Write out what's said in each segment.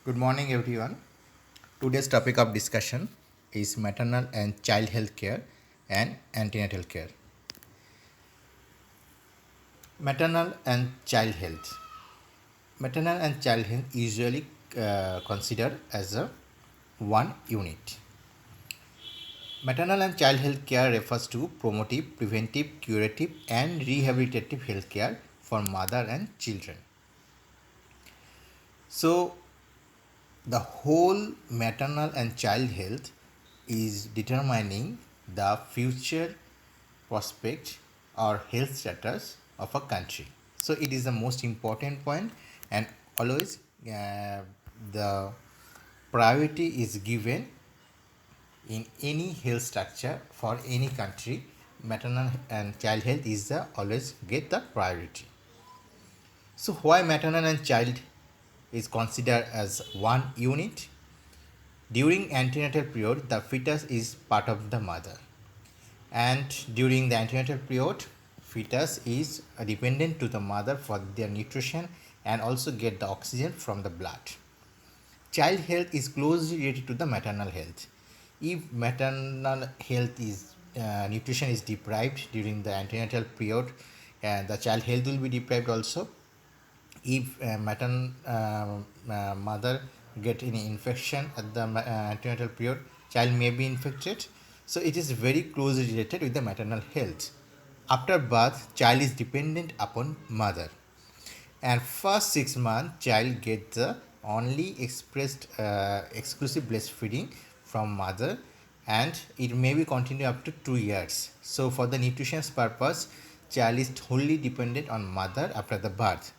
Good morning, everyone. Today's topic of discussion is maternal and child health care and antenatal care. Maternal and child health. Maternal and child health usually considered as a one unit. Maternal and child health care refers to promotive, preventive, curative, and rehabilitative health care for mother and children. So, the whole maternal and child health is determining the future prospect or health status of a country. So it is the most important point, and always the priority is given in any health structure for any country. Maternal and child health is the always get the priority. So why maternal and child is considered as one unit? During antenatal period, the fetus is part of the mother, and during the antenatal period, fetus is dependent to the mother for their nutrition and also get the oxygen from the blood. Child health is closely related to the maternal health. If maternal health is nutrition is deprived during the antenatal period, the child health will be deprived also. If mother get any infection at the antenatal period, child may be infected. So it is very closely related with the maternal health. After birth, child is dependent upon mother, and first 6 months child gets the only expressed exclusive breastfeeding from mother, and it may be continue up to 2 years. So for the nutrition purpose, child is wholly dependent on mother after the birth.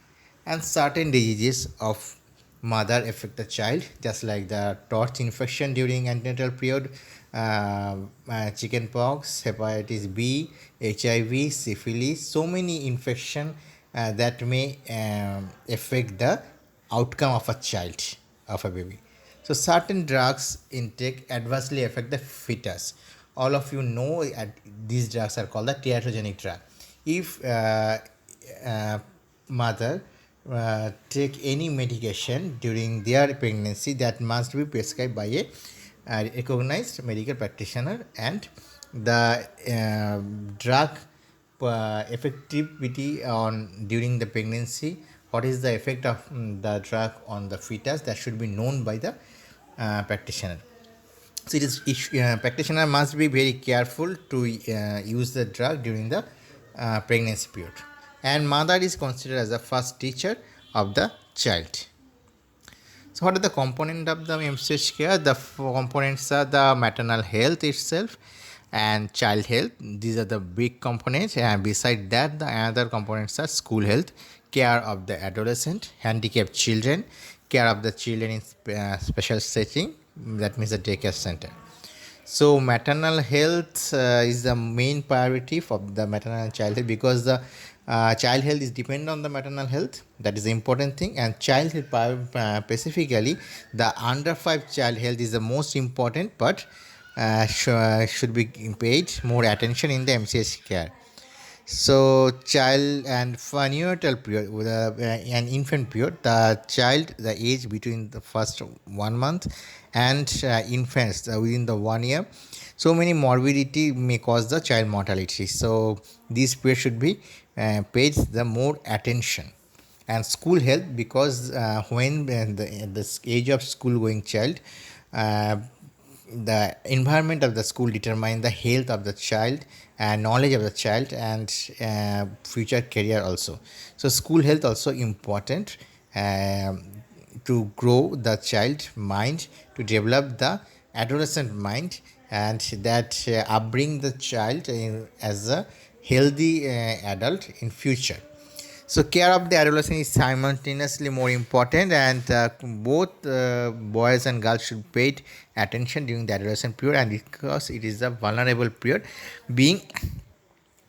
And certain diseases of mother affect the child, just like the torch infection during antenatal period, chicken pox, hepatitis B, HIV, syphilis, so many infection that may affect the outcome of a child, of a baby. So certain drugs intake adversely affect the fetus. All of you know these drugs are called the teratogenic drug. If mother take any medication during their pregnancy, that must be prescribed by a recognized medical practitioner, and the drug effectivity on during the pregnancy, what is the effect of the drug on the fetus, that should be known by the practitioner. So practitioner must be very careful to use the drug during the pregnancy period. And mother is considered as the first teacher of the child. So what are the components of the MCH care? The components are the maternal health itself and child health. These are the big components, and beside that the another components are school health, care of the adolescent, handicapped children, care of the children in special setting, that means the daycare center. So maternal health is the main priority for the maternal and child health, because the child health is dependent on the maternal health. That is the important thing. And child health, specifically the under 5 child health is the most important, but should be paid more attention in the MCH care. So child and for neonatal period, with an infant period, the child, the age between the first 1 month and infants within the 1 year, so many morbidity may cause the child mortality. So this period should be paid the more attention. And school health, because when the age of school going child, uh, the environment of the school determine the health of the child and knowledge of the child and future career also. So school health also important to grow the child mind, to develop the adolescent mind, and that upbring the child as a healthy adult in future. So care of the adolescent is simultaneously more important, and both boys and girls should pay attention during the adolescent period, and because it is a vulnerable period, being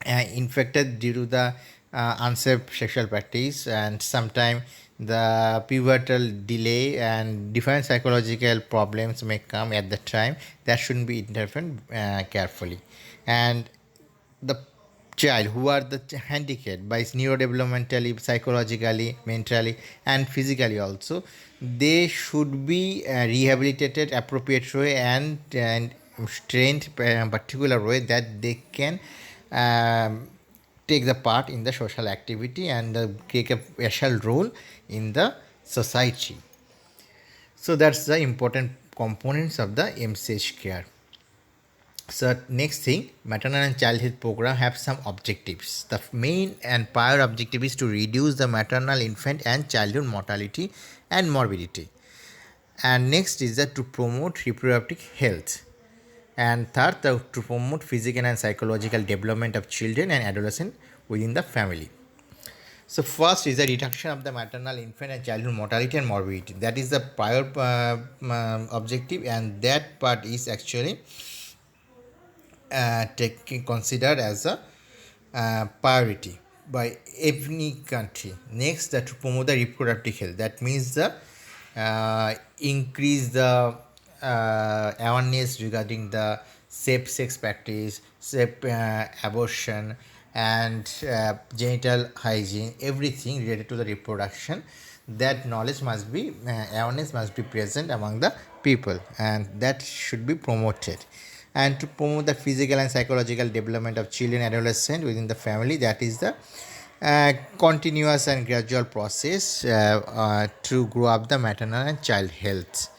infected due to the unsafe sexual practice, and sometimes the pivotal delay and different psychological problems may come at the time, that shouldn't be intervened carefully. And the child who are the handicapped by neurodevelopmentally, psychologically, mentally, and physically also, they should be rehabilitated appropriate way and trained particular way that they can um, take the part in the social activity and take a special role in the society. So that's the important components of the MCH care. So next thing, maternal and child health program have some objectives. The main and prior objective is to reduce the maternal, infant and childhood mortality and morbidity. And next is that to promote reproductive health. And third, to promote physical and psychological development of children and adolescents within the family. So first is the reduction of the maternal, infant and childhood mortality and morbidity. That is the prior objective, and that part is actually taken considered as a priority by every country. Next, that to promote the reproductive health. That means the increase the awareness regarding the safe sex practice, safe abortion, and genital hygiene, everything related to the reproduction. That knowledge must be, awareness must be present among the people, and that should be promoted. And to promote the physical and psychological development of children and adolescents within the family, that is the continuous and gradual process to grow up the maternal and child health.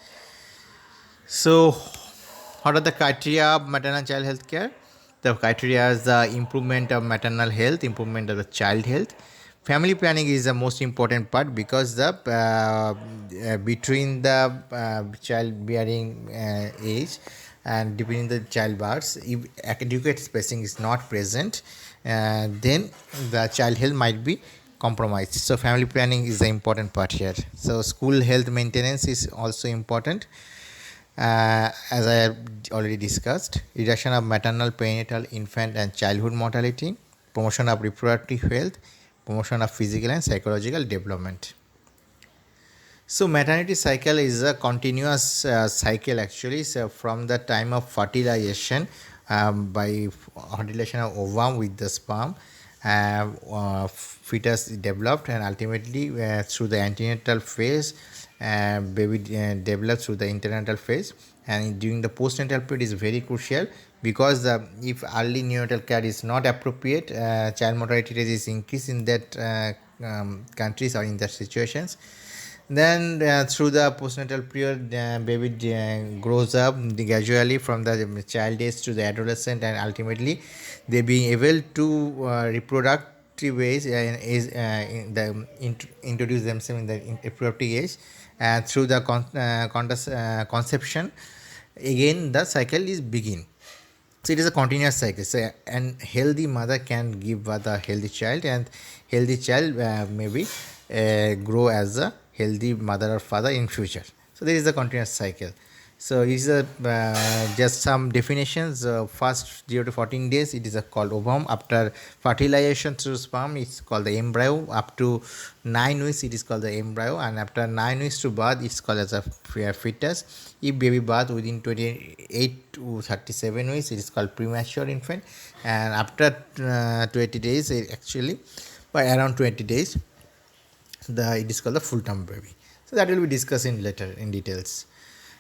So, what are the criteria of maternal and child health care? The criteria is the improvement of maternal health, improvement of the child health. Family planning is the most important part because the between the childbearing age and between the childbirths, if adequate spacing is not present, then the child health might be compromised. So family planning is the important part here. So school health maintenance is also important. As I have already discussed, reduction of maternal, perinatal, infant and childhood mortality, promotion of reproductive health, promotion of physical and psychological development. So maternity cycle is a continuous cycle actually. So from the time of fertilization, by fertilization of ovum with the sperm, fetus is developed, and ultimately through the antenatal phase, baby develops through the antenatal phase. And during the postnatal period is very crucial because if early neonatal care is not appropriate, child mortality rate is increased in that countries or in that situations. Then through the postnatal period, baby grows up gradually from the child age to the adolescent, and ultimately they being able to reproductive ways introduce themselves in the reproductive age, and through the conception, again the cycle is begin. So it is a continuous cycle. So an healthy mother can give birth a healthy child, and healthy child maybe grow as a healthy mother or father in future. So there is a continuous cycle. So it is just some definitions. First 0 to 14 days it is called ovum. After fertilization through sperm it's called the embryo. Up to 9 weeks it is called the embryo, and after 9 weeks to birth it's called as a fetus. If baby birth within 28 to 37 weeks it is called premature infant, and after 20 days actually by around 20 days it is called the full term baby. So that will be discussed in later in details.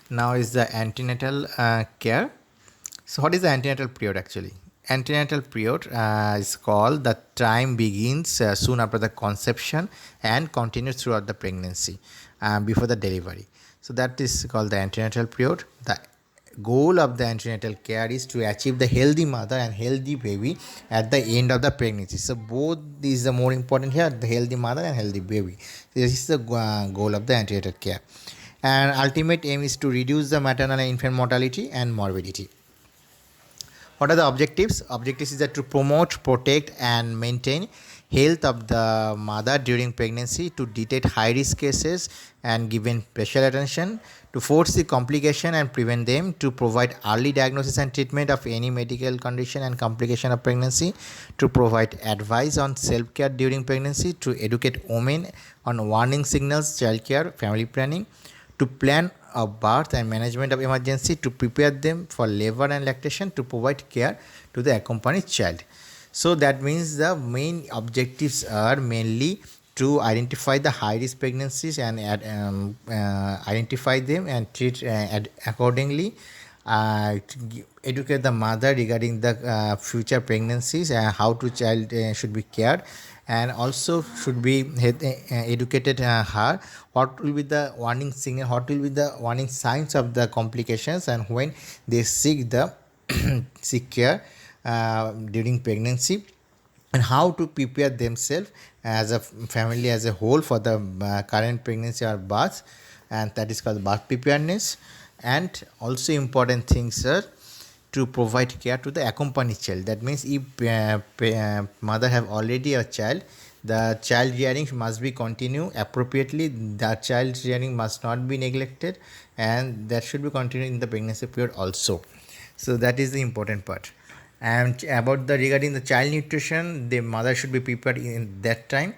Now is the antenatal care. So what is the antenatal period actually? Antenatal period is called the time begins soon after the conception and continues throughout the pregnancy before the delivery. So that is called the antenatal period. The goal of the antenatal care is to achieve the healthy mother and healthy baby at the end of the pregnancy. So both is the more important here, the healthy mother and healthy baby. This is the goal of the antenatal care. And ultimate aim is to reduce the maternal and infant mortality and morbidity. What are the objectives? Objectives is that to promote, protect and maintain health of the mother during pregnancy, to detect high risk cases and given special attention, to foresee complication and prevent them, to provide early diagnosis and treatment of any medical condition and complication of pregnancy, to provide advice on self-care during pregnancy, to educate women on warning signals, child care, family planning, to plan of birth and management of emergency, to prepare them for labor and lactation, to provide care to the accompanied child. So that means the main objectives are mainly to identify the high risk pregnancies and identify them and treat accordingly, educate the mother regarding the future pregnancies and how to child should be cared, and also should be educated her what will be the warning signal, what will be the warning signs of the complications, and when they seek the seek care during pregnancy, and how to prepare themselves as a family as a whole for the current pregnancy or birth, and that is called birth preparedness. And also important things are to provide care to the accompanied child. That means if mother have already a child, the child rearing must be continue appropriately, the child rearing must not be neglected, and that should be continued in the pregnancy period also. So that is the important part. And about the regarding the child nutrition, the mother should be prepared in that time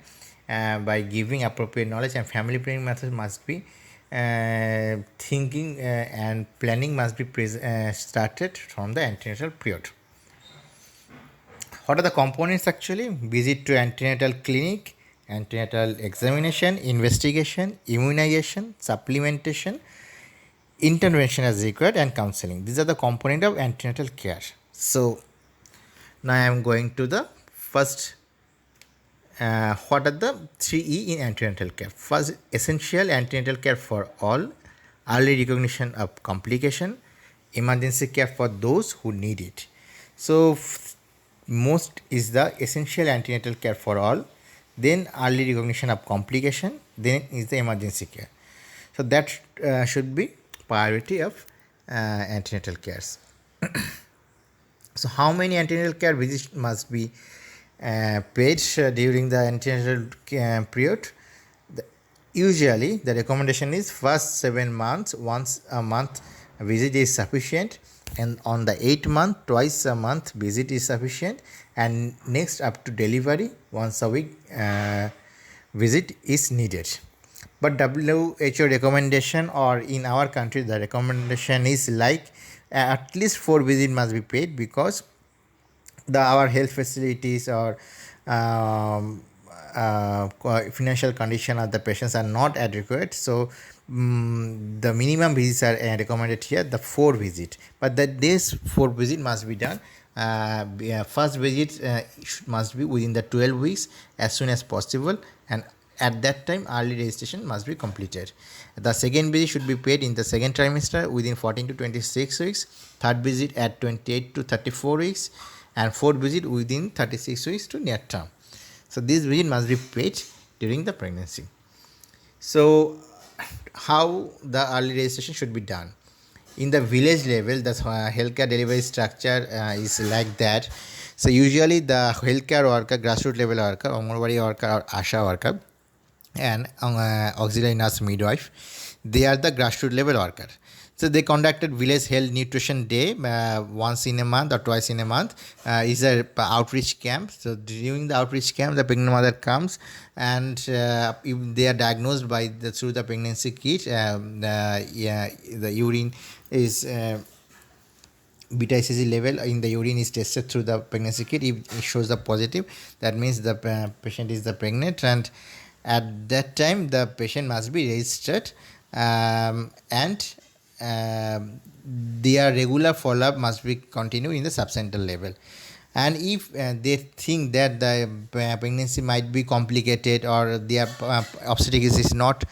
by giving appropriate knowledge, and family planning methods must be thinking and planning must be started from the antenatal period. What are the components actually? Visit to antenatal clinic, antenatal examination, investigation, immunization, supplementation, intervention as required, and counseling. These are the component of antenatal care. So now I am going to the first. What are the 3E in antenatal care? First, essential antenatal care for all, early recognition of complication, emergency care for those who need it. So most is the essential antenatal care for all, then early recognition of complication, then is the emergency care. So that should be priority of antenatal cares. So how many antenatal care visits must be paid during the antenatal period? Usually the recommendation is first 7 months once a month visit is sufficient, and on the 8th month twice a month visit is sufficient, and next up to delivery once a week visit is needed. But WHO recommendation, or in our country the recommendation is like at least 4 visits must be paid, because our health facilities or financial condition of the patients are not adequate. So the minimum visits are recommended here, the 4 visit, but this 4 visit must be done. First visit must be within the 12 weeks as soon as possible, and at that time early registration must be completed. The second visit should be paid in the second trimester within 14 to 26 weeks, third visit at 28 to 34 weeks, and fourth visit within 36 weeks to near term. So this visit must be paid during the pregnancy. So how the early registration should be done? In the village level, the healthcare delivery structure is like that. So usually the healthcare worker, grassroots level worker, Anganwadi worker or ASHA worker, and auxiliary nurse midwife, they are the grassroots level worker. So they conducted village health nutrition day once in a month or twice in a month. Is a outreach camp. So during the outreach camp, the pregnant mother comes, and if they are diagnosed by through the pregnancy kit, the urine is beta HCG level in the urine is tested through the pregnancy kit. If it shows the positive, that means the patient is the pregnant, and at that time the patient must be registered, and their regular follow-up must be continued in the subcenter level. And if they think that the pregnancy might be complicated or their obstetrics is not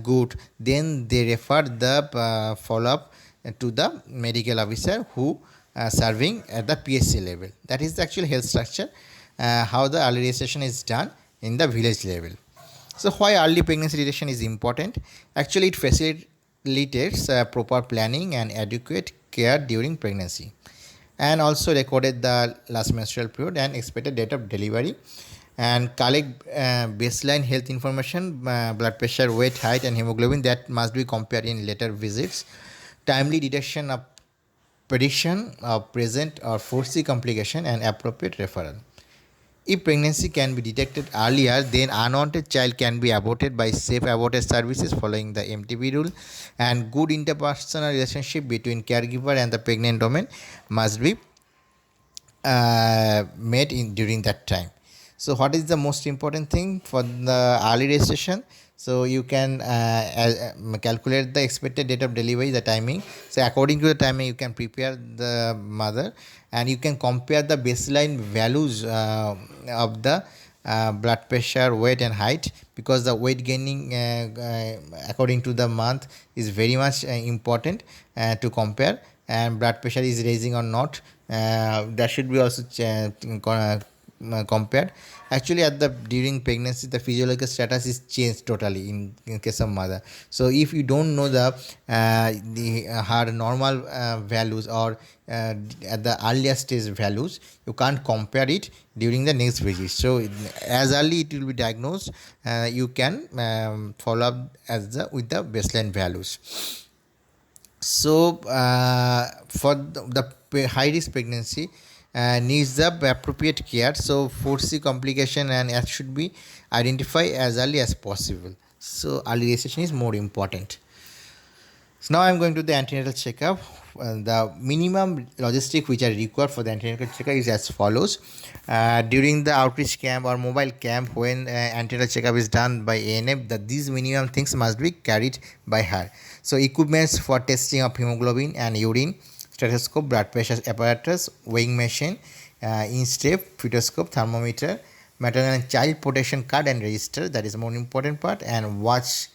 good, then they refer the follow-up to the medical officer who serving at the PSC level. That is the actual health structure, how the early registration is done in the village level. So why early pregnancy detection is important? Actually, it facilitates proper planning and adequate care during pregnancy, and also recorded the last menstrual period and expected date of delivery, and collect baseline health information, blood pressure, weight, height, and hemoglobin that must be compared in later visits. Timely detection of prediction of present or foresee complication and appropriate referral. If pregnancy can be detected earlier, then unwanted child can be aborted by safe aborted services following the MTB rule, and good interpersonal relationship between caregiver and the pregnant woman must be made in during that time. So what is the most important thing for the early registration? So you can calculate the expected date of delivery, the timing. So according to the timing, you can prepare the mother, and you can compare the baseline values of the blood pressure, weight, and height, because the weight gaining according to the month is very much important to compare, and blood pressure is raising or not, that should be also compared. Actually, at the during pregnancy, the physiological status is changed totally in case of mother. So if you don't know the her normal values, or at the earlier stage values, you can't compare it during the next visit. So as early it will be diagnosed, you can follow up as the with the baseline values. So for the high risk pregnancy needs the appropriate care. So foresee complication, and it should be identified as early as possible. So early registration is more important. So now I'm going to the antenatal checkup. The minimum logistic which are required for the antenatal checkup is as follows. During the outreach camp or mobile camp, when antenatal checkup is done by ANF, these minimum things must be carried by her. So equipments for testing of hemoglobin and urine, stethoscope, blood pressure apparatus, weighing machine, instep, fetoscope, thermometer, maternal and child protection card and register, that is the more important part, and watch,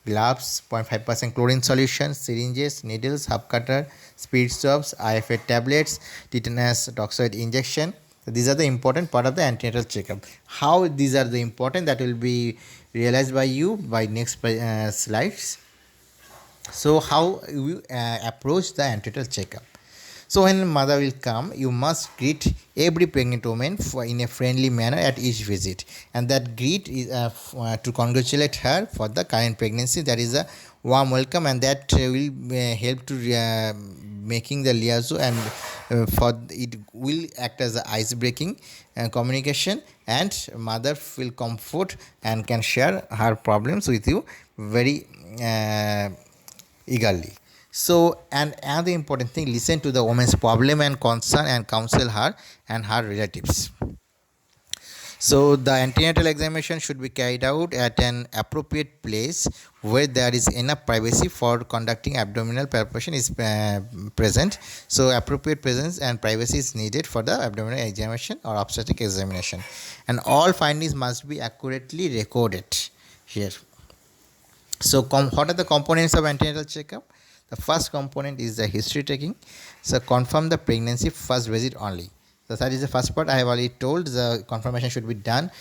gloves, 0.5% chlorine solution, syringes, needles, half cutter, speed swabs, IFA tablets, tetanus toxoid injection. So these are the important part of the antenatal checkup. How these are the important, that will be realized by you by next slides. So how you approach the antenatal checkup? So when mother will come, you must greet every pregnant woman in a friendly manner at each visit, and that greet is to congratulate her for the current pregnancy. That is a warm welcome, and that will help to making the liaison, and for it will act as a ice breaking communication, and mother feel comfort and can share her problems with you very eagerly. So, and another important thing, listen to the woman's problem and concern and counsel her and her relatives. So, the antenatal examination should be carried out at an appropriate place where there is enough privacy for conducting abdominal palpation is present. So, appropriate presence and privacy is needed for the abdominal examination or obstetric examination, and all findings must be accurately recorded here. So, what are the components of antenatal checkup? The first component is the history taking. So, confirm the pregnancy first visit only. So, that is the first part. I have already told the confirmation should be done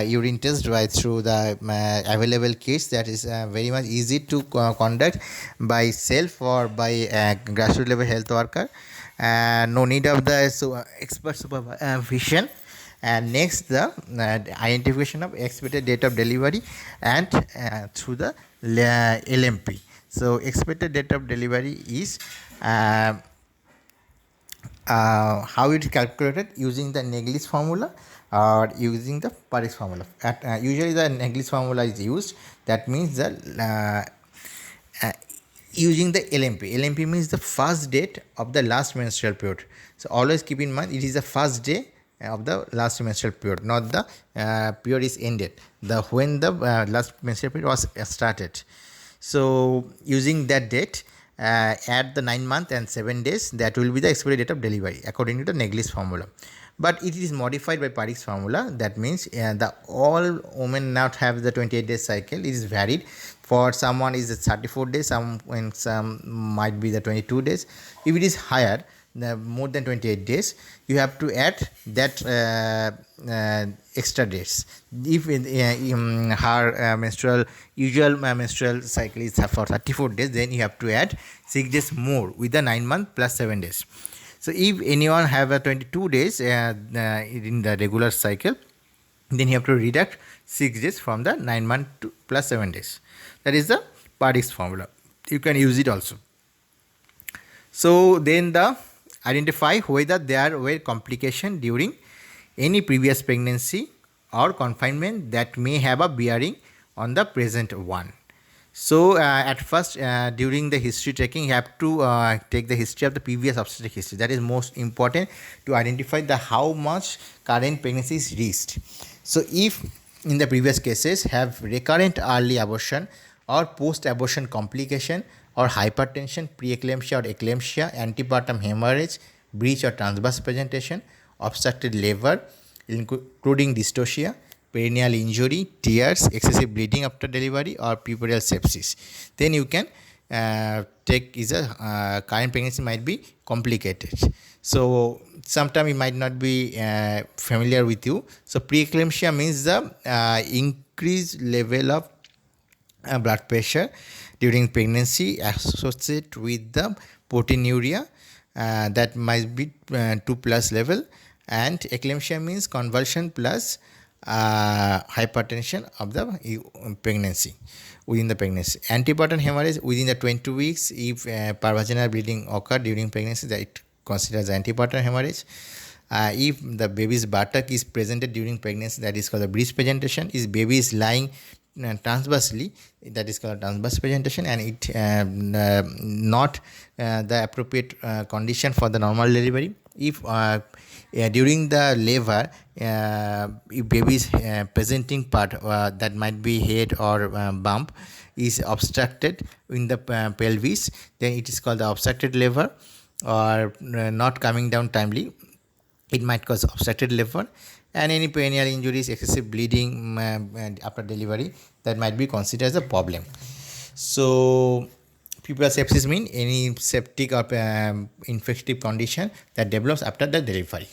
urine test right through the available kits. That is very much easy to conduct by self or by grassroots level health worker. No need of the expert supervision. And next, the identification of expected date of delivery, and through the LMP. So expected date of delivery is how it is calculated using the Neglis formula or using the Paris formula. Usually the Neglis formula is used. That means the using the LMP. LMP means the first date of the last menstrual period. So always keep in mind, it is the first day of the last menstrual period, not the period is ended. When the last menstrual period was started. So using that date, add the 9 months and 7 days, that will be the expected date of delivery according to the Neglis formula. But it is modified by Paris formula. That means the all women not have the 28-day cycle. It is varied. For someone is 34 days, some might be the 22 days. If it is higher, more than 28 days, you have to add that extra days. If her usual menstrual cycle is for 34 days, then you have to add 6 days more with the 9 months plus 7 days. So if anyone have a 22 days in the regular cycle, then you have to deduct 6 days from the 9 months plus 7 days. That is the Paris formula. You can use it also. So then the identify whether there were complications during any previous pregnancy or confinement that may have a bearing on the present one. So at first, during the history taking, you have to take the history of the previous obstetric history. That is most important to identify the how much current pregnancy is reached. So if in the previous cases have recurrent early abortion or post-abortion complication or hypertension, preeclampsia or eclampsia, antepartum hemorrhage, breech or transverse presentation, obstructed labor, including dystocia, perineal injury, tears, excessive bleeding after delivery, or puerperal sepsis, then you can take is a current pregnancy might be complicated. So sometimes it might not be familiar with you. So preeclampsia means the increased level of blood pressure during pregnancy associated with the proteinuria that might be 2 plus level, and eclampsia means convulsion plus hypertension of the pregnancy within the pregnancy. Antepartum hemorrhage within the 20 weeks, if parvaginal bleeding occur during pregnancy, that it considers antepartum hemorrhage. If the baby's buttock is presented during pregnancy, that is called the breech presentation. If baby is lying transversely, that is called transverse presentation, and it not the appropriate condition for the normal delivery. If during the labor, if baby is presenting part that might be head or bump is obstructed in the pelvis, then it is called the obstructed labor, or not coming down timely, it might cause obstructed labor. And any perineal injuries, excessive bleeding after delivery, that might be considered as a problem. So puerperal sepsis means any septic or infective condition that develops after the delivery.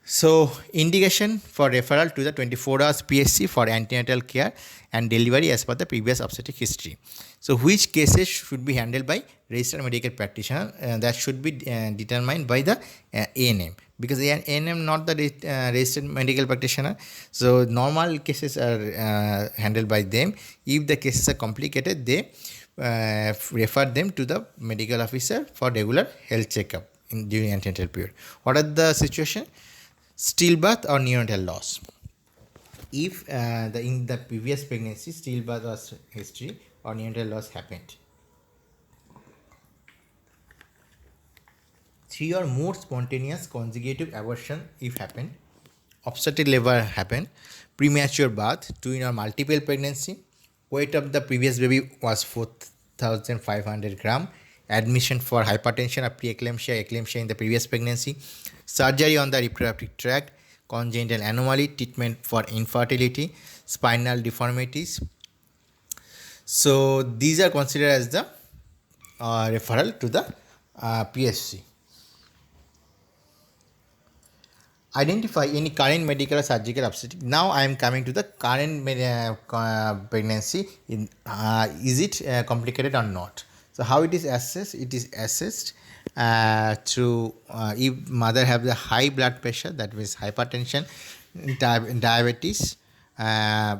So indication for referral to the 24 hours PSC for antenatal care and delivery as per the previous obstetric history. So which cases should be handled by registered medical practitioner, that should be determined by the ANM, because ANM not the registered medical practitioner. So normal cases are handled by them. If the cases are complicated, they refer them to the medical officer for regular health checkup during antenatal period. What are the situation? Stillbirth or neonatal loss. If in the previous pregnancy stillbirth was history or neonatal loss happened. 3 or more spontaneous consecutive abortion if happened. Obstetric labor happened. Premature birth, twin or multiple pregnancy. Weight of the previous baby was 4,500 gram. Admission for hypertension or preeclampsia, eclampsia in the previous pregnancy. Surgery on the reproductive tract, congenital anomaly, treatment for infertility, spinal deformities. So these are considered as the referral to the PSC. Identify any current medical or surgical obstetric. Now I am coming to the current pregnancy. Is it complicated or not? So how it is assessed? It is assessed through if mother have the high blood pressure, that means hypertension, diabetes,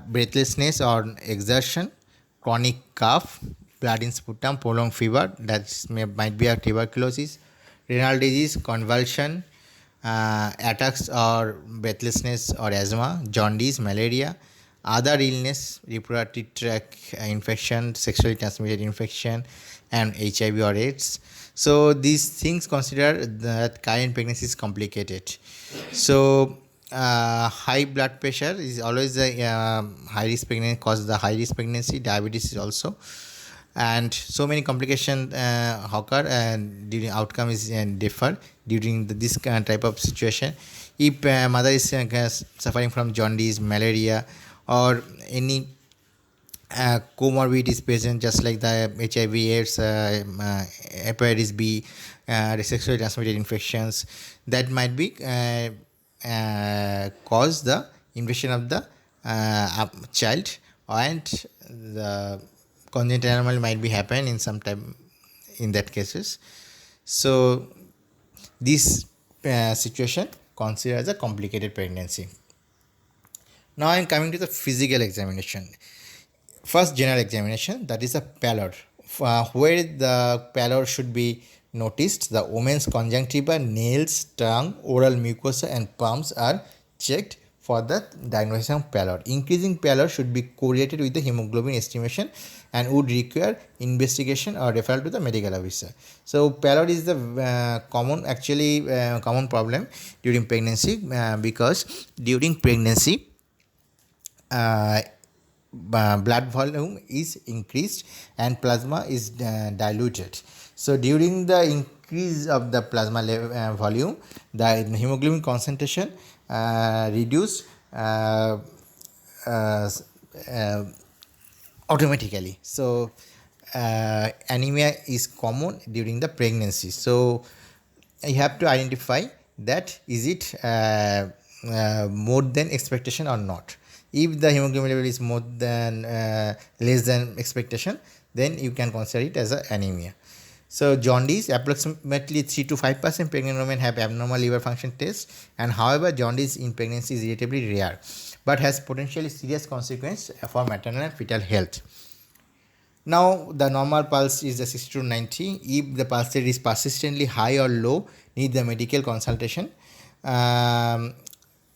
breathlessness or exertion, chronic cough, blood in sputum, prolonged fever, that might be a tuberculosis, renal disease, convulsion, attacks or breathlessness or asthma, jaundice, malaria, other illness, reproductive tract infection, sexually transmitted infection, and HIV or AIDS. So these things consider that current pregnancy is complicated. So high blood pressure is always a high risk pregnancy, causes the high risk pregnancy. Diabetes is also, and so many complications occur, and during outcome is differ during this type of situation. If mother is suffering from jaundice, malaria, or any comorbid is present, just like the HIV, AIDS, hepatitis B, sexually transmitted infections, that might be cause the invasion of the child, and the congenital anomaly might be happen in some time in that cases. So this situation considered as a complicated pregnancy. Now I am coming to the physical examination. First, general examination, that is a pallor, where the pallor should be noticed. The woman's conjunctiva, nails, tongue, oral mucosa and palms are checked for the diagnosis of pallor. Increasing pallor should be correlated with the hemoglobin estimation and would require investigation or referral to the medical officer. So pallor is the common problem during pregnancy because during pregnancy uh, blood volume is increased and plasma is diluted. So during the increase of the plasma volume, the hemoglobin concentration reduced uh, uh, automatically. So anemia is common during the pregnancy. So you have to identify that is it more than expectation or not. If the hemoglobin level is more than less than expectation, then you can consider it as an anemia. So jaundice, approximately 3 to 5% pregnant women have abnormal liver function tests, and however jaundice in pregnancy is relatively rare but has potentially serious consequence for maternal and fetal health. Now the normal pulse is the 60 to 90. If the pulse rate is persistently high or low, need the medical consultation.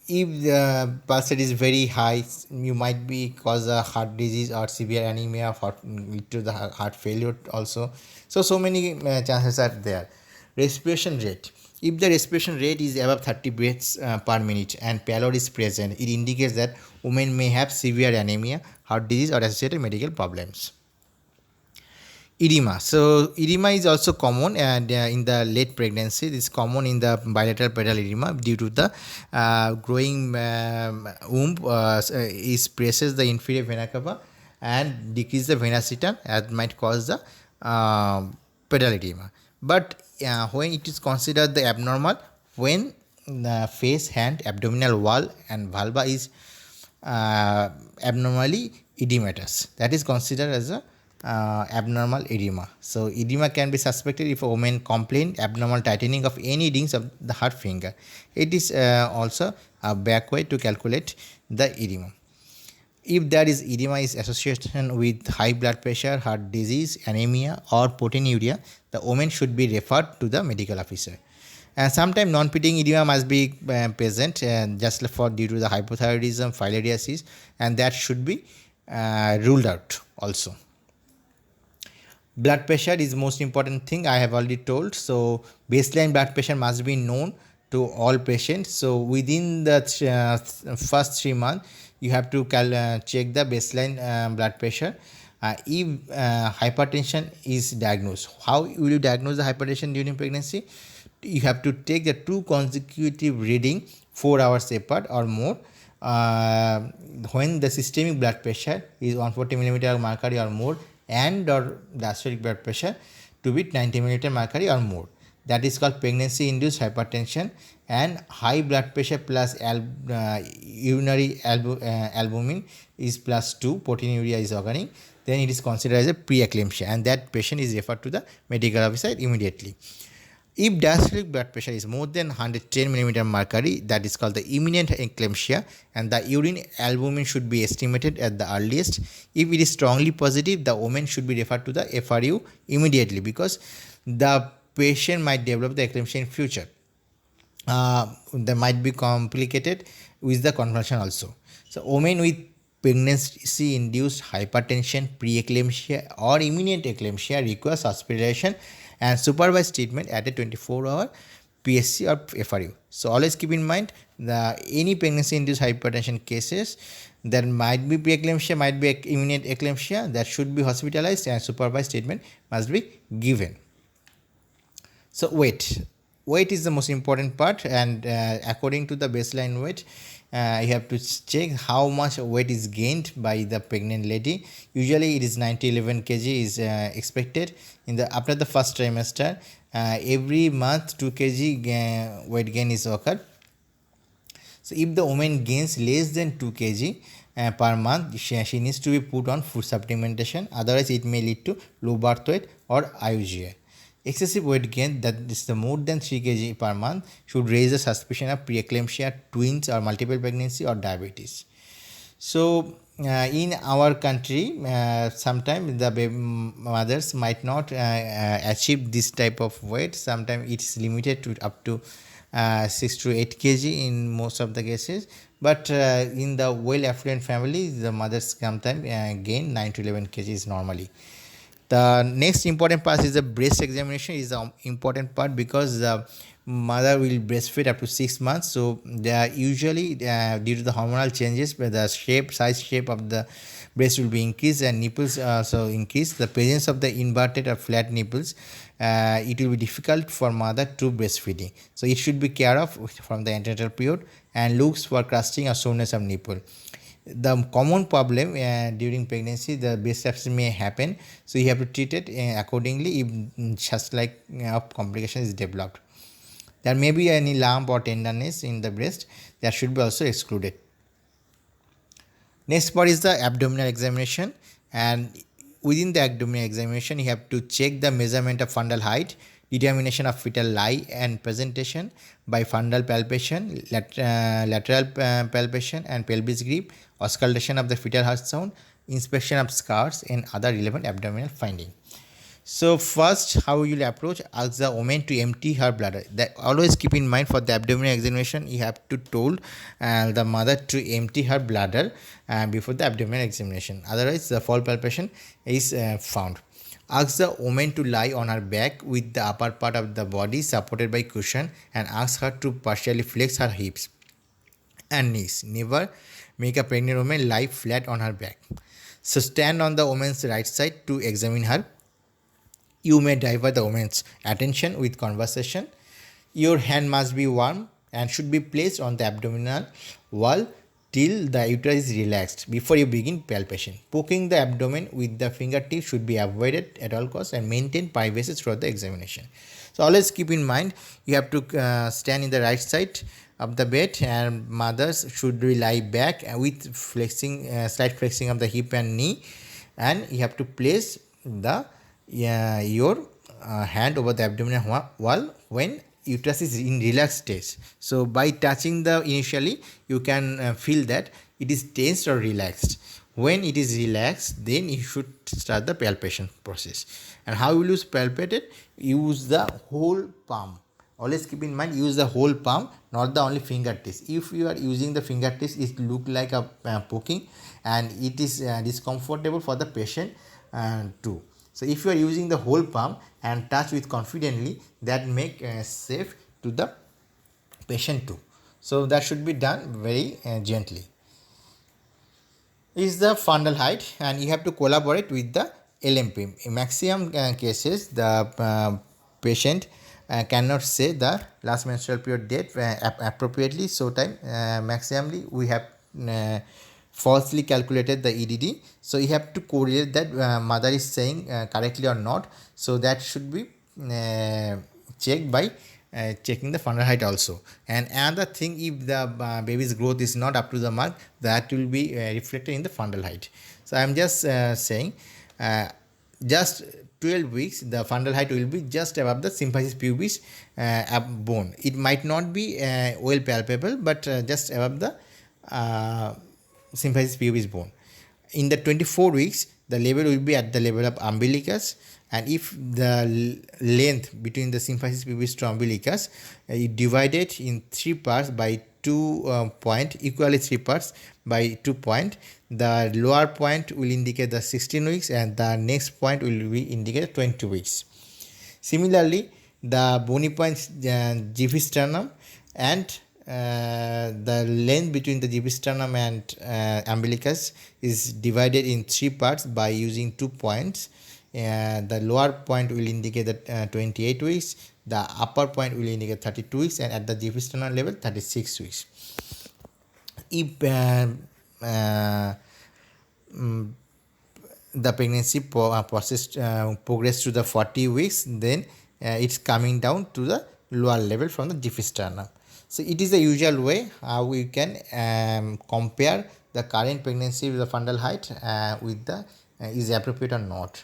If the pulse rate is very high, you might be cause a heart disease or severe anemia, for lead to the heart failure also. So many chances are there. Respiration rate. If the respiration rate is above 30 breaths per minute and pallor is present, it indicates that women may have severe anemia, heart disease, or associated medical problems. Edema. So edema is also common, and in the late pregnancy, this is common in the bilateral pedal edema due to the growing womb is presses the inferior vena cava and decrease the vena cita, that might cause the pedal edema. But when it is considered the abnormal, when the face, hand, abdominal wall and vulva is abnormally edematous, that is considered as a abnormal edema. So edema can be suspected if a woman complain abnormal tightening of any rings of the her finger. It is also a back way to calculate the edema. If there is edema is association with high blood pressure, heart disease, anemia or proteinuria, the woman should be referred to the medical officer. And sometimes non-pitting edema must be present just for due to the hypothyroidism, filariasis, and that should be ruled out also. Blood pressure is most important thing, I have already told. So baseline blood pressure must be known to all patients. So within the first 3 months, you have to check the baseline blood pressure. If hypertension is diagnosed, how will you diagnose the hypertension during pregnancy? You have to take the 2 consecutive reading 4 hours apart or more. When the systemic blood pressure is 140 millimeter mercury or more, and or diastolic blood pressure to be 90 millimeter mercury or more, that is called pregnancy induced hypertension. And high blood pressure plus urinary albumin is +2, proteinuria is occurring, then it is considered as a preeclampsia, and that patient is referred to the medical officer immediately. If diastolic blood pressure is more than 110 mm mercury, that is called the imminent eclampsia, and the urine albumin should be estimated at the earliest. If it is strongly positive, the woman should be referred to the FRU immediately, because the patient might develop the eclampsia in future. They might be complicated with the convulsion also. So women with pregnancy induced hypertension, preeclampsia or imminent eclampsia requires hospitalization and supervised treatment at a 24-hour PSC or FRU. So always keep in mind any pregnancy induced hypertension cases, there might be preeclampsia, might be imminent eclampsia, that should be hospitalized and supervised treatment must be given. So weight is the most important part, and according to the baseline weight, you have to check how much weight is gained by the pregnant lady. Usually it is 90-11 kg is expected in the after the first trimester. Every month 2 kg weight gain is occurred. So if the woman gains less than 2 kg per month, she needs to be put on food supplementation, otherwise it may lead to low birth weight or IUGA. Excessive weight gain, that is the more than 3 kg per month, should raise the suspicion of preeclampsia, twins or multiple pregnancy or diabetes. So in our country, sometimes the baby mothers might not achieve this type of weight. Sometimes it is limited to up to 6 to 8 kg in most of the cases, but in the well affluent family, the mothers sometimes gain 9 to 11 kgs normally. The next important part is the breast examination is the important part because the mother will breastfeed up to 6 months. So they are usually due to the hormonal changes, where the size shape of the breast will be increased and nipples also increase. The presence of the inverted or flat nipples, it will be difficult for mother to breastfeeding. So it should be care of from the antenatal period, and looks for crusting or soreness of nipple. The common problem during pregnancy, the breast abscess may happen, so you have to treat it accordingly if just like complication is developed. There may be any lump or tenderness in the breast that should be also excluded. Next part is the abdominal examination, and within the abdominal examination you have to check the measurement of fundal height, determination of fetal lie and presentation by fundal palpation, lateral palpation and pelvis grip, auscultation of the fetal heart sound, inspection of scars and other relevant abdominal finding. So first, how you will approach, ask the woman to empty her bladder. That always keep in mind, for the abdominal examination you have to told the mother to empty her bladder before the abdominal examination, otherwise the fall palpation is found. Ask the woman to lie on her back with the upper part of the body supported by cushion, and ask her to partially flex her hips and knees. Never make a pregnant woman lie flat on her back. So stand on the woman's right side to examine her. You may divert the woman's attention with conversation. Your hand must be warm and should be placed on the abdominal wall till the uterus is relaxed before you begin palpation. Poking the abdomen with the fingertips should be avoided at all costs, and maintain privacy throughout the examination. So always keep in mind, you have to stand in the right side of the bed, and mothers should lie back with flexing, slight flexing of the hip and knee, and you have to place the your hand over the abdominal wall when uterus is in relaxed stage. So by touching the initially, you can feel that it is tensed or relaxed. When it is relaxed, then you should start the palpation process. And how will you palpate it? Use the whole palm. Always keep in mind, use the whole palm, not the only fingertips. If you are using the fingertips, it look like a poking, and it is discomfortable for the patient too. So if you are using the whole palm and touch with confidently, that make safe to the patient too. So that should be done very gently. Is the fundal height, and you have to collaborate with the LMP. In maximum cases, the patient cannot say the last menstrual period date appropriately. So time maximally we have falsely calculated the EDD. So you have to correlate that mother is saying correctly or not. So that should be checked by checking the fundal height also. And another thing, if the baby's growth is not up to the mark, that will be reflected in the fundal height. So I am just saying just 12 weeks, the fundal height will be just above the symphysis pubis bone. It might not be well palpable, but just above the symphysis pubis bone. In the 24 weeks, the level will be at the level of umbilicus, and if the length between the symphysis pubis to umbilicus is divided in 3 parts by 2 point, equally 3 parts by 2 point, the lower point will indicate the 16 weeks and the next point will be indicate 20 weeks. Similarly, the bony point gibbosternum and the length between the gibbosternum and umbilicus is divided in 3 parts by using 2 points. The lower point will indicate that 28 weeks, the upper point will indicate 32 weeks, and at the gibbosternum level 36 weeks. If the pregnancy process progress to the 40 weeks, then it's coming down to the lower level from the gibbosternum. So it is the usual way how we can compare the current pregnancy with the fundal height with the is appropriate or not.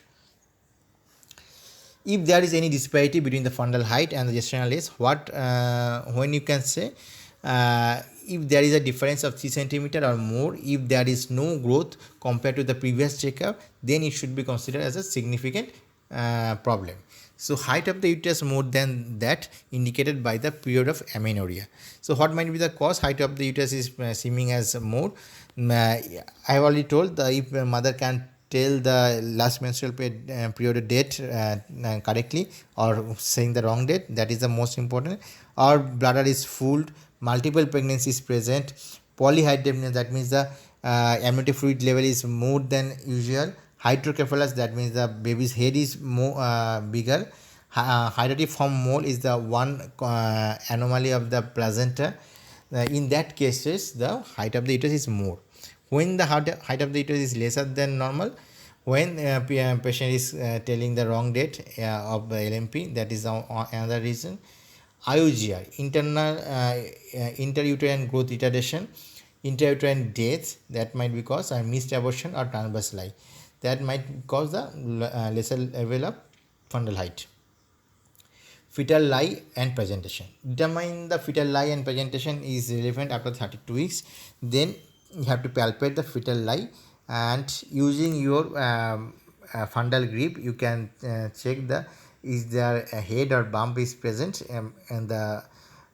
If there is any disparity between the fundal height and the gestational age, when you can say if there is a difference of 3 centimeter or more, if there is no growth compared to the previous checkup, then it should be considered as a significant problem. So height of the uterus more than that indicated by the period of amenorrhea. So what might be the cause? Height of the uterus is seeming as more. I have already told the if a mother can tell the last menstrual period date correctly or saying the wrong date, that is the most important. Or bladder is full, multiple pregnancies present, polyhydramnios, that means the amniotic fluid level is more than usual, hydrocephalus, that means the baby's head is more bigger, hydatid mole is the one anomaly of the placenta. In that cases the height of the uterus is more. When the height of the uterus is lesser than normal, when patient is telling the wrong date of the LMP, that is another reason. IUGR, internal interuterine growth retardation, intrauterine death, that might be caused, and missed abortion or transverse lie, that might cause the lesser level of fundal height. Fetal lie and presentation. Determine the fetal lie and presentation is relevant after 32 weeks. Then you have to palpate the fetal lie, and using your fundal grip you can check the is there a head or bump is present in the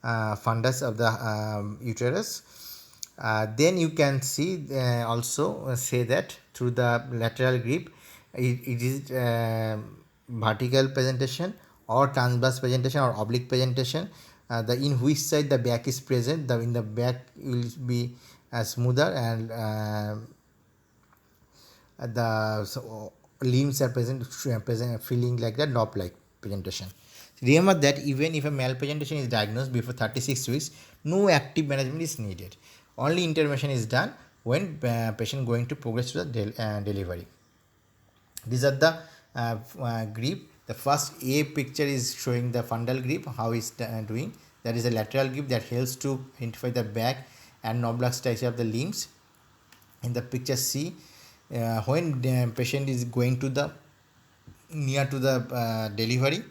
fundus of the uterus. Then you can see also say that through the lateral grip it is vertical presentation or transverse presentation or oblique presentation. The in which side the back is present, the in the back will be smoother, and the limbs are present feeling like the knob like presentation. Remember that even if a malpresentation is diagnosed before 36 weeks, no active management is needed. Only intervention is done when patient going to progress to the delivery. These are the grip. The first A picture is showing the fundal grip, how it's doing. That is a lateral grip that helps to identify the back and knob-like structure of the limbs. In the picture C, when the patient is going to the near to the delivery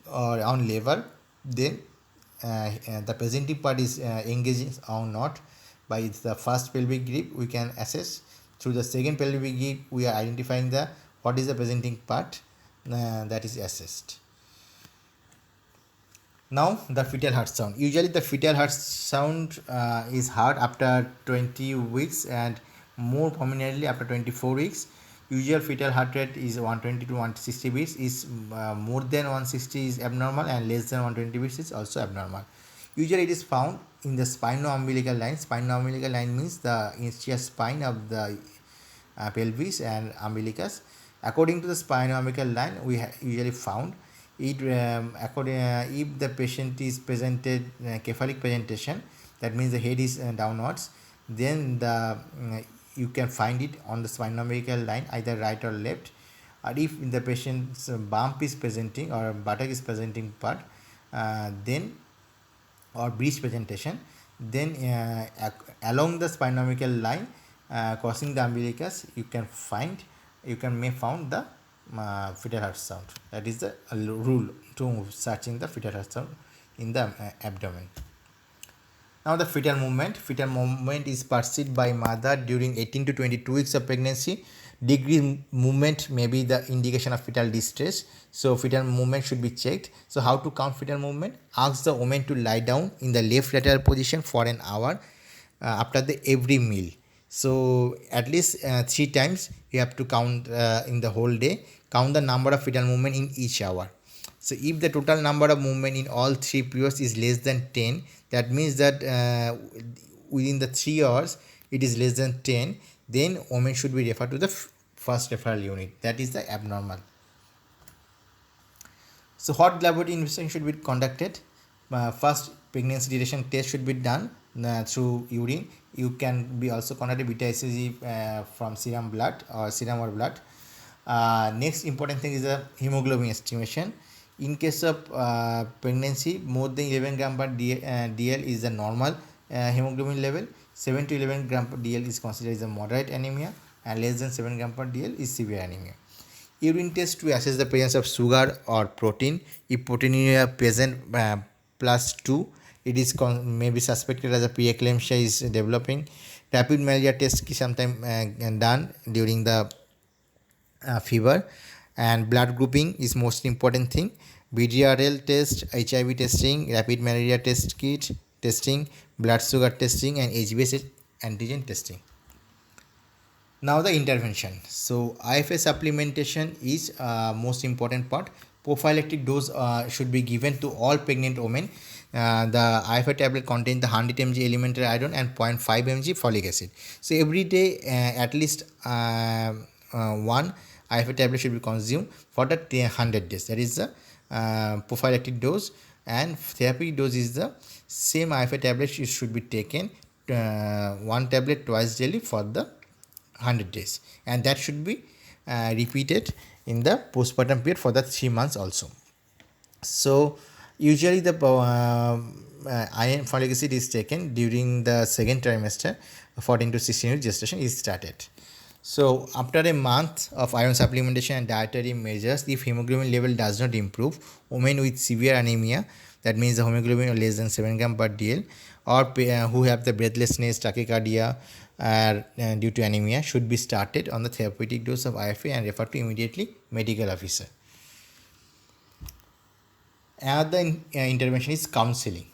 or on labor, then the presenting part is engaging or not. By the first pelvic grip we can assess. Through the second pelvic grip we are identifying the what is the presenting part that is assessed. Now the fetal heart sound. Usually the fetal heart sound is heard after 20 weeks and more prominently after 24 weeks. Usual fetal heart rate is 120 to 160 beats. Is more than 160 is abnormal, and less than 120 beats is also abnormal. Usually it is found in the spino-umbilical line. Spino-umbilical line means the ischial spine of the pelvis and umbilicus. According to the spino-umbilical line, we usually found it if the patient is presented cephalic presentation, that means the head is downwards, then the you can find it on the spino-umbilical line either right or left. Or if the patient's bump is presenting or buttock is presenting part, then or breech presentation, then along the spino-umbilical line crossing the umbilicus you may found the fetal heart sound. That is the rule to searching the fetal heart sound in the abdomen. Now the fetal movement. Fetal movement is perceived by mother during 18 to 22 weeks of pregnancy. Decreased movement may be the indication of fetal distress. So fetal movement should be checked. So how to count fetal movement? Ask the woman to lie down in the left lateral position for an hour after the every meal. So at least 3 times you have to count in the whole day. Count the number of fetal movement in each hour. So if the total number of movement in all 3 periods is less than 10, that means that within the 3 hours it is less than 10, then women should be referred to the first referral unit. That is the abnormal. So what laboratory investigation should be conducted? First pregnancy duration test should be done through urine. You can be also conducted beta HCG from serum blood or serum or blood. Next important thing is the hemoglobin estimation. In case of pregnancy, more than 11 gram per DL is the normal hemoglobin level. 7 to 11 gram per DL is considered as a moderate anemia, and less than 7 gram per DL is severe anemia. Urine test to assess the presence of sugar or protein. If proteinuria present plus 2, it is may be suspected as a preeclampsia is developing. Rapid malaria test is sometimes done during the fever. And blood grouping is most important thing. BDRL test, HIV testing, rapid malaria test kit testing, blood sugar testing, and HbS antigen testing. Now the intervention. So IFA supplementation is most important part. Prophylactic dose should be given to all pregnant women. The IFA tablet contains the 100 mg elementary iron and 0.5 mg folic acid. So every day at least one IFA tablet should be consumed for the 100 days. That is the prophylactic dose, and therapy dose is the same IFA tablet should be taken one tablet twice daily for the 100 days, and that should be repeated in the postpartum period for the 3 months also. So usually the iron folic acid is taken during the second trimester. 14 to 16 weeks gestation is started. So after a month of iron supplementation and dietary measures, if hemoglobin level does not improve, women with severe anemia, that means the hemoglobin less than 7 gram per dl, or who have the breathlessness, tachycardia due to anemia, should be started on the therapeutic dose of IFA and refer to immediately medical officer. Another intervention is counseling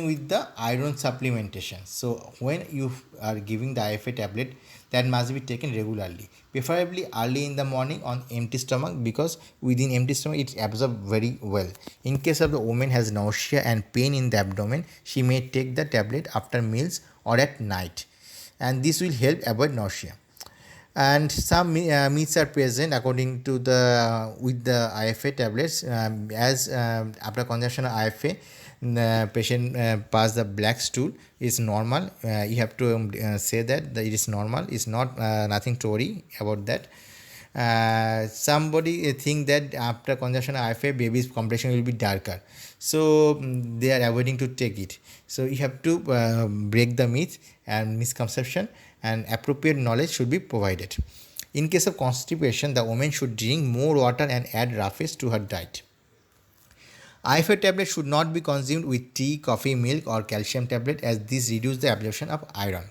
with the iron supplementation. So when you are giving the IFA tablet, that must be taken regularly, preferably early in the morning on empty stomach, because within empty stomach it absorbs very well. In case of the woman has nausea and pain in the abdomen, she may take the tablet after meals or at night, and this will help avoid nausea. And some myths are present according to the with the IFA tablets, as after consumption of IFA the patient pass the black stool is normal. You have to say that it is normal. It's not nothing to worry about that. Somebody think that after consumption of IFA baby's complexion will be darker, so they are avoiding to take it. So you have to break the myth and misconception, and appropriate knowledge should be provided. In case of constipation, the woman should drink more water and add roughage to her diet. IFA tablet should not be consumed with tea, coffee, milk, or calcium tablet, as this reduce the absorption of iron.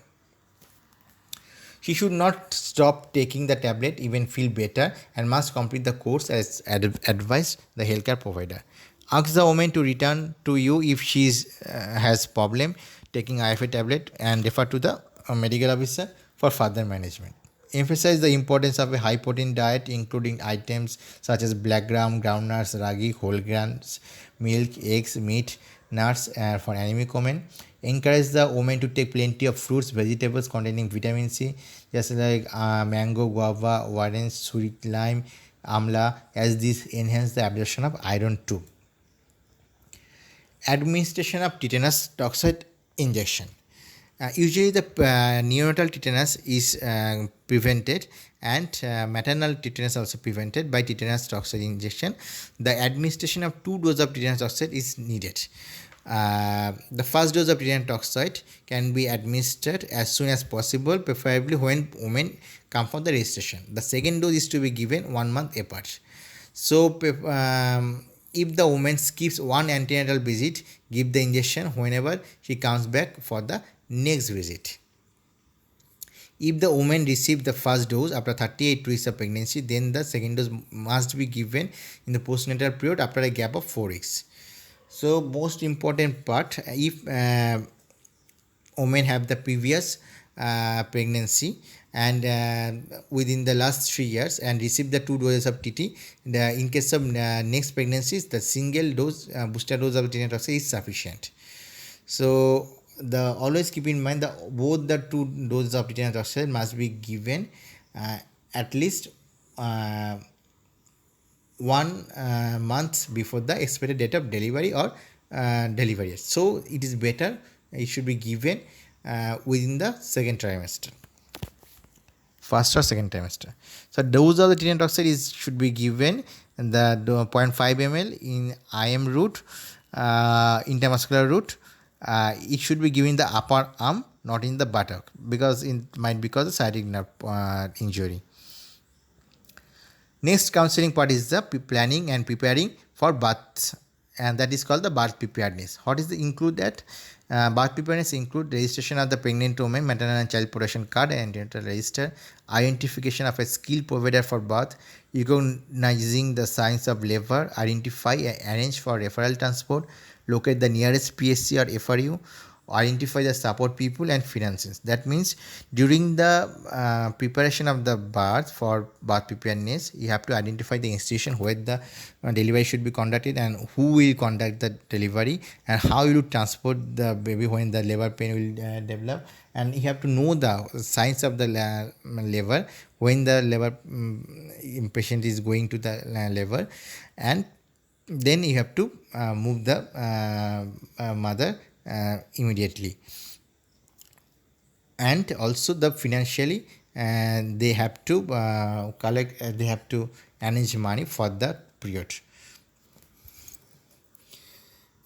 She should not stop taking the tablet, even feel better, and must complete the course as advised the healthcare provider. Ask the woman to return to you if she has problem taking IFA tablet, and refer to the medical officer for further management. Emphasize the importance of a high protein diet, including items such as black gram, groundnuts, ragi, whole grains, milk, eggs, meat, nuts for anemic women. Encourage the woman to take plenty of fruits, vegetables containing vitamin C, just like mango, guava, orange, sweet lime, amla, as this enhance the absorption of iron too. Administration of tetanus toxoid injection. Usually the neonatal tetanus is prevented, and maternal tetanus also prevented by tetanus toxoid injection. The administration of 2 doses of tetanus toxoid is needed. The first dose of tetanus toxoid can be administered as soon as possible, preferably when women come for the registration. The second dose is to be given 1 month apart. So if the woman skips one antenatal visit, give the injection whenever she comes back for the next visit. If the woman received the first dose after 38 weeks of pregnancy, then the second dose must be given in the postnatal period after a gap of 4 weeks. So most important part, if women have the previous pregnancy and within the last 3 years and receive the 2 doses of TT, in case of next pregnancies, the single dose booster dose of tetanus toxoid is sufficient. So always keep in mind that both the 2 doses of tetanus toxoid must be given at least 1 month before the expected date of delivery or delivery. So it is better, it should be given within the second trimester, first or second trimester. So dose of the tetanus toxoid should be given the 0.5 ml in IM route, intramuscular route. It should be given in the upper arm, not in the buttock, because it might be cause of sciatic nerve injury. Next counseling part is the planning and preparing for birth, and that is called the birth preparedness. What is the include that? Birth preparedness include registration of the pregnant woman, maternal and child protection card and antenatal register, identification of a skilled provider for birth, recognizing the signs of labor, identify and arrange for referral transport, locate the nearest PSC or FRU, identify the support people and finances. That means during the preparation of the birth for birth preparedness, you have to identify the institution where the delivery should be conducted and who will conduct the delivery and how you transport the baby when the labor pain will develop, and you have to know the signs of the labor when the labor patient is going to the labor, and then you have to move the mother immediately. And also the financially they have to collect they have to arrange money for the period.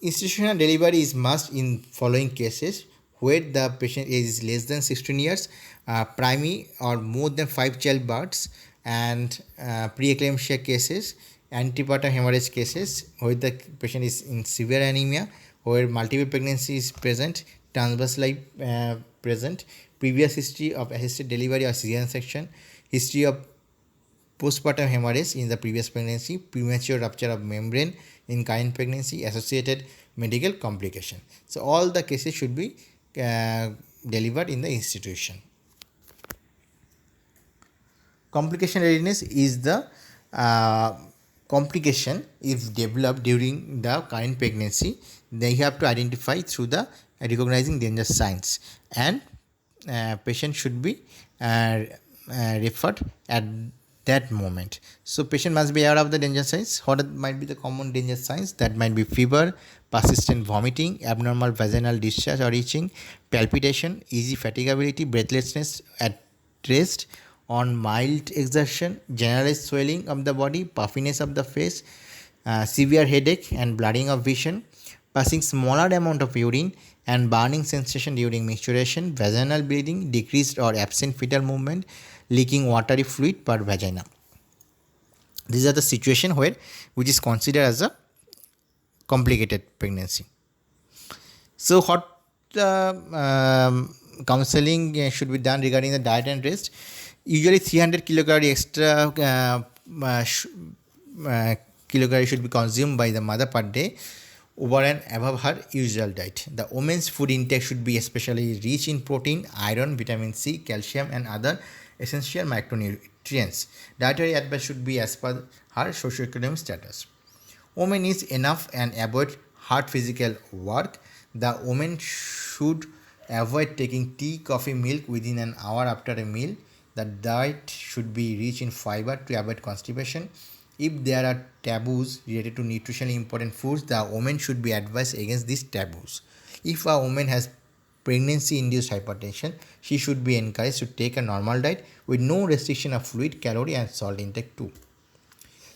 Institutional delivery is must in following cases: where the patient is less than 16 years, primary or more than 5 childbirths, and preeclampsia cases, antepartum hemorrhage cases, where the patient is in severe anemia, where multiple pregnancy is present, transverse life present, previous history of assisted delivery or cesarean section, history of postpartum hemorrhage in the previous pregnancy, premature rupture of membrane in current pregnancy, associated medical complication. So all the cases should be delivered in the institution. Complication readiness is the complication if developed during the current pregnancy. They have to identify through the recognizing danger signs, and patient should be referred at that moment. So patient must be aware of the danger signs. What might be the common danger signs? That might be fever, persistent vomiting, abnormal vaginal discharge or itching, palpitation, easy fatigability, breathlessness at rest, on mild exertion, generalized swelling of the body, puffiness of the face, severe headache and blurring of vision, passing smaller amount of urine and burning sensation during menstruation, vaginal bleeding, decreased or absent fetal movement, leaking watery fluid per vagina. These are the situation where which is considered as a complicated pregnancy. So what counseling should be done regarding the diet and rest? Usually 300 kilocalorie extra kilocalorie should be consumed by the mother per day over and above her usual diet. The woman's food intake should be especially rich in protein, iron, vitamin C, calcium and other essential micronutrients. Dietary advice should be as per her socioeconomic status. Women needs enough and avoid hard physical work. The woman should avoid taking tea, coffee, milk within an hour after a meal. The diet should be rich in fiber to avoid constipation. If there are taboos related to nutritionally important foods, the woman should be advised against these taboos. If a woman has pregnancy-induced hypertension, she should be encouraged to take a normal diet with no restriction of fluid, calorie and salt intake too.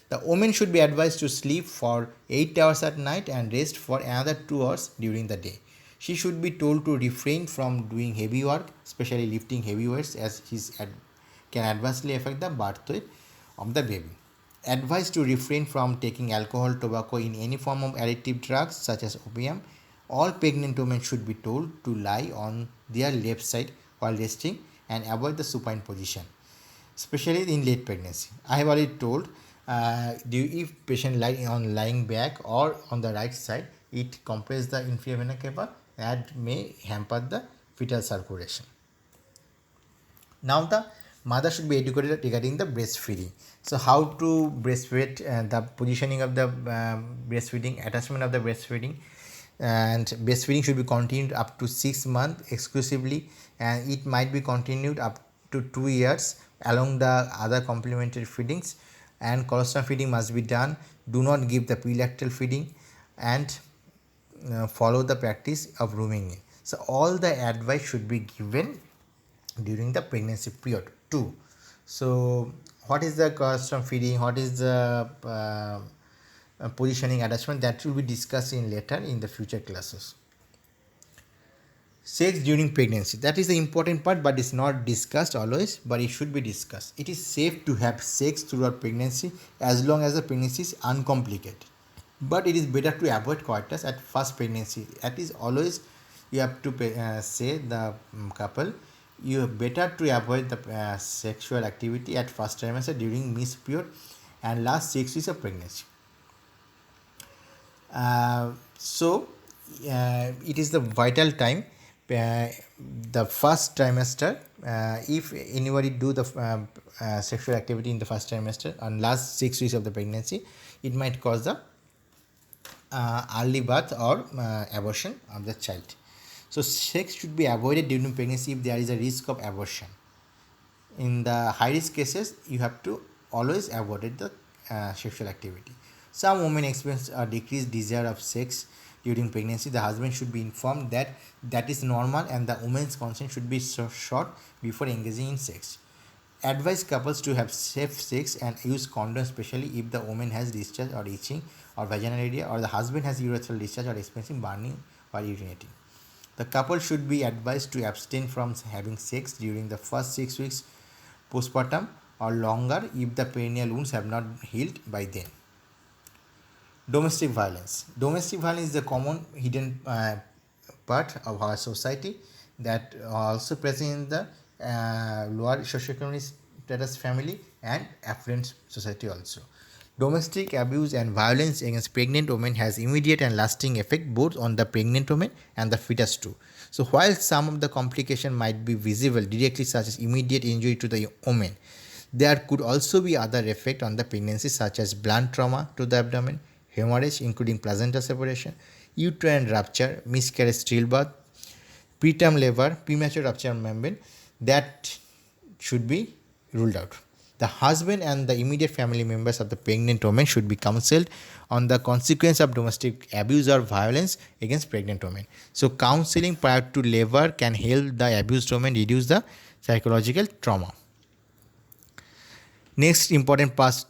The woman should be advised to sleep for 8 hours at night and rest for another 2 hours during the day. She should be told to refrain from doing heavy work, especially lifting heavy weights, as can adversely affect the birth weight of the baby. Advised to refrain from taking alcohol, tobacco, in any form of addictive drugs such as opium. All pregnant women should be told to lie on their left side while resting and avoid the supine position, especially in late pregnancy. I have already told, if patient lying back or on the right side, it compresses the inferior vena cava and may hamper the fetal circulation. Now the mother should be educated regarding the breastfeeding. So how to breastfeed, the positioning of the breastfeeding, attachment of the breastfeeding, and breastfeeding should be continued up to 6 months exclusively, and it might be continued up to 2 years along the other complementary feedings, and colostrum feeding must be done. Do not give the prelectal feeding, and follow the practice of rooming in. So all the advice should be given during the pregnancy period too. So what is the colostrum feeding, what is the positioning attachment, that will be discussed in later in the future classes. Sex during pregnancy, that is the important part, but it's not discussed always, but it should be discussed. It is safe to have sex throughout pregnancy as long as the pregnancy is uncomplicated, but it is better to avoid coitus at first pregnancy. That is always you have to say the couple, you better to avoid the sexual activity at first trimester during missed period and last 6 weeks of pregnancy. So it is the vital time, uh, the first trimester. If anybody do the sexual activity in the first trimester and last 6 weeks of the pregnancy, it might cause the early birth or abortion of the child. So sex should be avoided during pregnancy if there is a risk of abortion. In the high risk cases, you have to always avoid the sexual activity. Some women experience a decreased desire of sex during pregnancy. The husband should be informed that that is normal and the woman's consent should be sought before engaging in sex. Advise couples to have safe sex and use condoms, especially if the woman has discharge or itching or vaginal area, or the husband has urethral discharge or experiencing burning while urinating. The couple should be advised to abstain from having sex during the first 6 weeks postpartum or longer if the perineal wounds have not healed by then. Domestic violence. Domestic violence is a common hidden part of our society that also present in the lower socioeconomic status family and affluent society also. Domestic abuse and violence against pregnant women has immediate and lasting effect both on the pregnant woman and the fetus too. So while some of the complication might be visible directly, such as immediate injury to the woman, there could also be other effect on the pregnancy such as blunt trauma to the abdomen, hemorrhage including placenta separation, uterine rupture, miscarriage, stillbirth, preterm labor, premature rupture of membrane that should be ruled out. The husband and the immediate family members of the pregnant woman should be counseled on the consequence of domestic abuse or violence against pregnant women. So, counseling prior to labor can help the abused woman reduce the psychological trauma. Next important part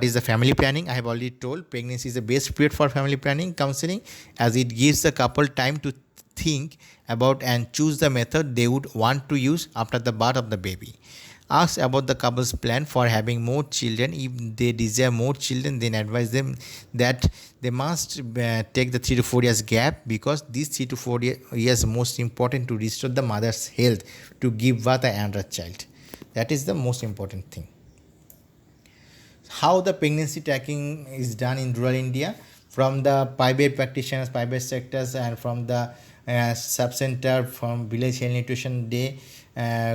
is the family planning. I have already told pregnancy is the best period for family planning counseling, as it gives the couple time to think about and choose the method they would want to use after the birth of the baby. Ask about the couple's plan for having more children. If they desire more children, then advise them that they must take the 3 to 4 years gap, because these 3 to 4 years most important to restore the mother's health to give birth to another child. That is the most important thing. How the pregnancy tracking is done in rural India from the private practitioners, private sectors, and from the sub-center from village health nutrition day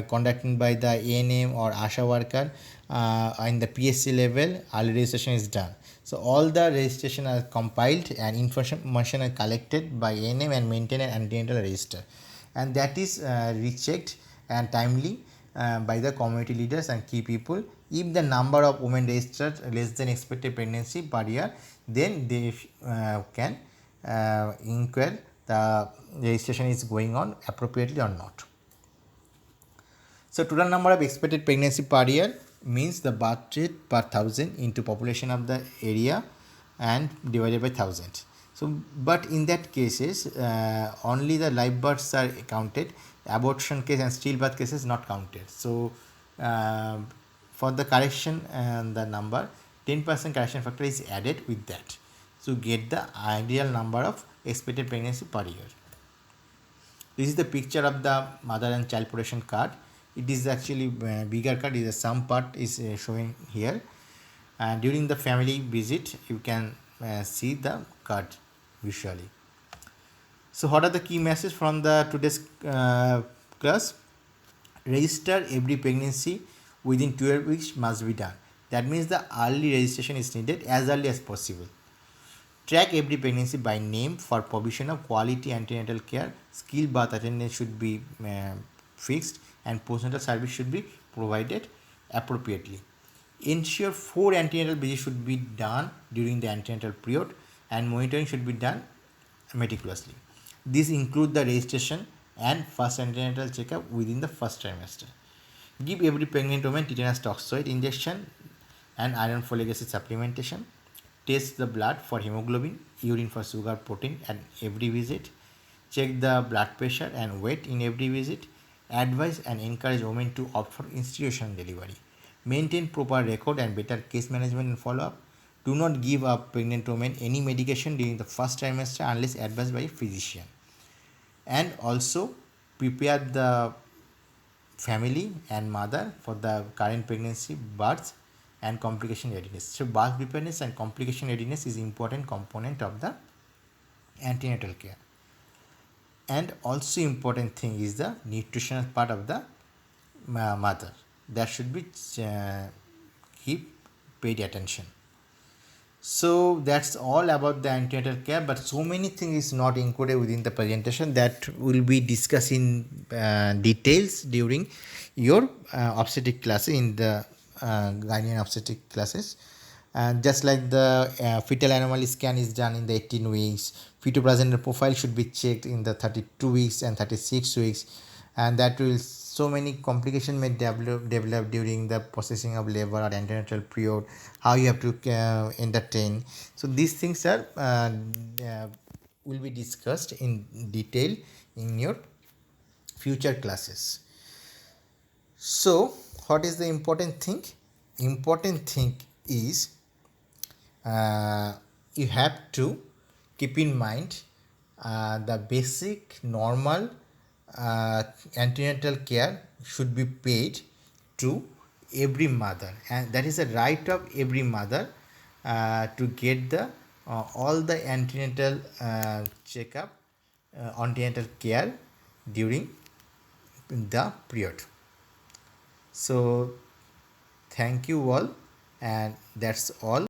conducted by the ANM or ASHA worker in the PSC level. Early registration is done. So all the registration are compiled and information are collected by ANM and maintained an antenatal register, and that is rechecked and timely by the community leaders and key people. If the number of women registered less than expected pregnancy per year, then they can inquire the registration is going on appropriately or not. So total number of expected pregnancy per year means the birth rate per thousand into population of the area and divided by 1000. So but in that cases only the live births are counted, abortion case and stillbirth cases not counted. So for the correction and the number, 10% correction factor is added with that to get the ideal number of expected pregnancy per year. This is the picture of the mother and child protection card. It is actually bigger card. Is some part is showing here. During the family visit, you can see the card visually. So what are the key messages from the today's class? Register every pregnancy within 12 weeks must be done. That means the early registration is needed as early as possible. Track every pregnancy by name for provision of quality antenatal care. Skilled birth attendance should be fixed and postnatal service should be provided appropriately. Ensure 4 antenatal visits should be done during the antenatal period and monitoring should be done meticulously. These include the registration and first antenatal checkup within the first trimester. Give every pregnant woman tetanus toxoid injection and iron folic acid supplementation. Test the blood for hemoglobin, urine for sugar, protein at every visit. Check the blood pressure and weight in every visit. Advise and encourage women to opt for institutional delivery. Maintain proper record and better case management and follow-up. Do not give a pregnant woman any medication during the first trimester unless advised by a physician. and also prepare the family and mother for the current pregnancy, birth, and complication readiness. So birth preparedness and complication readiness is important component of the antenatal care. And also important thing is the nutritional part of the mother that should be keep paid attention. So that's all about the antenatal care, but so many things is not included within the presentation that will be discussed in details during your obstetric classes, in the gynae and obstetric classes. And just like the fetal anomaly scan is done in the 18 weeks, fetoplacental profile should be checked in the 32 weeks and 36 weeks, and that will so many complication may develop during the processing of labor or antenatal period, how you have to entertain. So these things are will be discussed in detail in your future classes. So what is the important thing? Important thing is you have to keep in mind the basic normal antenatal care should be paid to every mother, and that is a right of every mother to get the all the antenatal checkup, antenatal care during the period. So thank you all, and that's all.